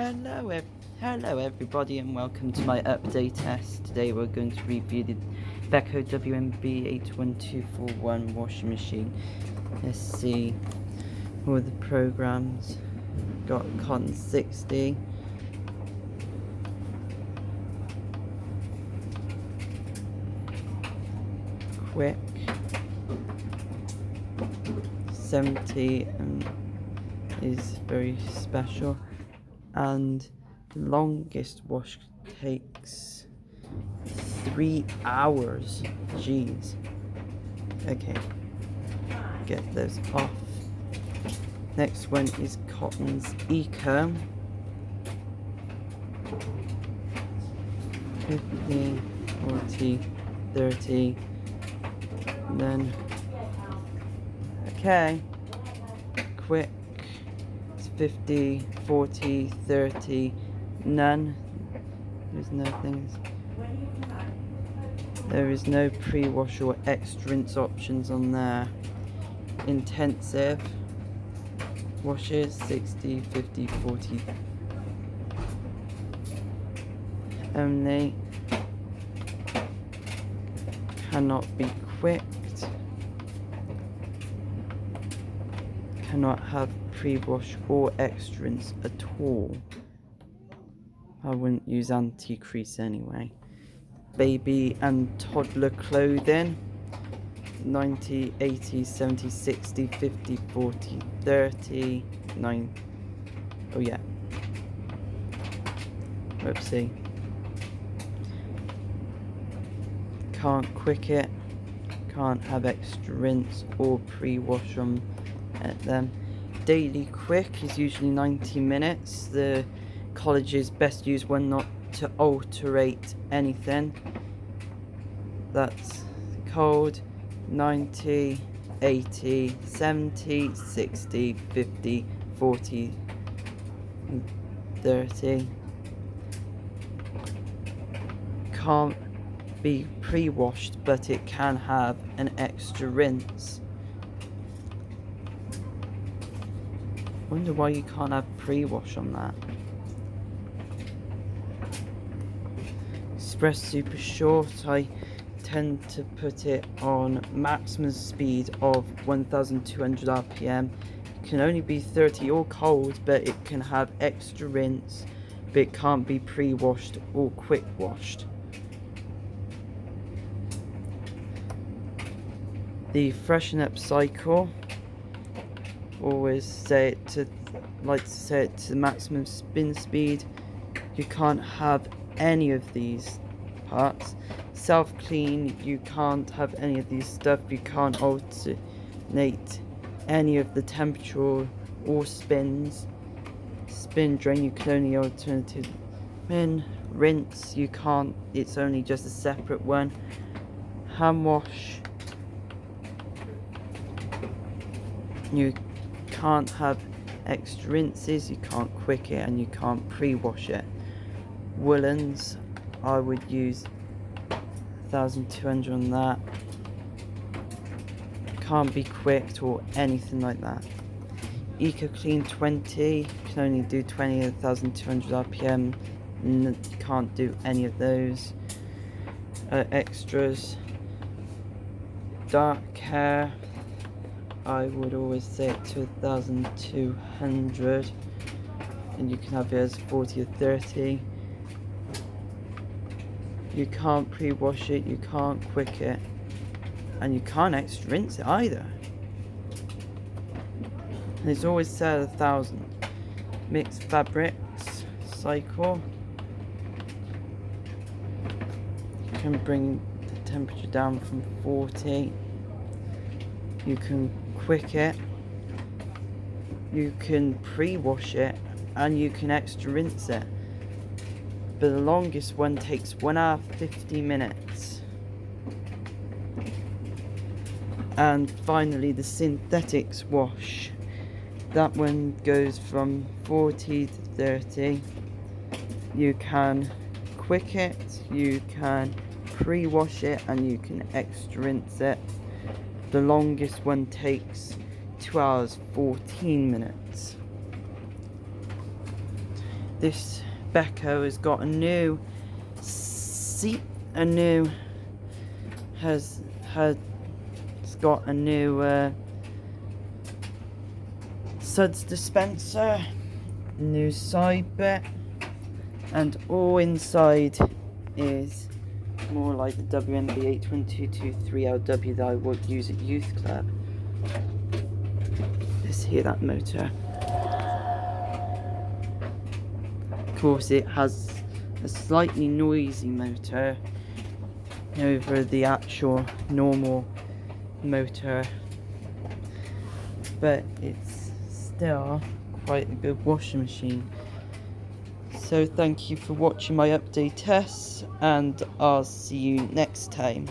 Hello everybody and welcome to my update test. Today we're going to review the Beko WMB81241 washing machine. Let's see all the programs. Got cotton 60. Quick 70 is very special, and the longest wash takes 3 hours. Jeez. Okay, get those off. Next one is Cotton's Eco. 50, 40, 30. And then quick, it's 50, 40, 30, none. There's no things. There is no pre-wash or extra rinse options on there. Intensive washes 60, 50, 40 only. Cannot be quicked. Cannot have pre-wash or extra rinse at all. I wouldn't use anti-crease anyway. Baby and toddler clothing 90, 80, 70, 60, 50, 40, 30, 9. Oh yeah. Oopsie. Can't quick it. Can't have extra rinse or pre-wash on them. Daily quick is usually 90 minutes. The college's best use one not to alterate anything. That's cold 90, 80, 70, 60, 50, 40, 30. Can't be pre-washed, but it can have an extra rinse. Wonder why you can't have pre-wash on that. Express super short, I tend to put it on maximum speed of 1200 RPM. It can only be 30 or cold, but it can have extra rinse, but it can't be pre-washed or quick washed. The freshen up cycle, always like to set it to the maximum spin speed. You can't have any of these parts. Self clean, you can't have any of these stuff. You can't alternate any of the temperature or spins. Spin drain, you can only alternative spin. Rinse, you can't, it's only just a separate one. Hand wash, you can't have extra rinses, you can't quick it, and you can't pre-wash it. Woolens, I would use 1200 on that. Can't be quicked or anything like that. Eco Clean 20, can only do 20 at 1200 RPM. Can't do any of those. Extras. Dark Care, I would always set to 1200, and you can have it as 40 or 30. You can't pre-wash it, you can't quick it, and you can't extra rinse it either. And it's always set at 1000. Mixed fabrics cycle, you can bring the temperature down from 40. You can quick it, you can pre-wash it, and you can extra rinse it. But the longest one takes 1 hour 50 minutes. And finally, the synthetics wash. That one goes from 40 to 30. You can quick it, you can pre-wash it, and you can extra rinse it. The longest one takes 2 hours 14 minutes. this Beko has got a new seat, has got a new Suds Dispenser, new side bit, and all inside is more like the WMB81241lw that I would use at youth club. Let's hear that motor. Of course, it has a slightly noisy motor over the actual normal motor, but it's still quite a good washing machine. So thank you for watching my update tests, and I'll see you next time.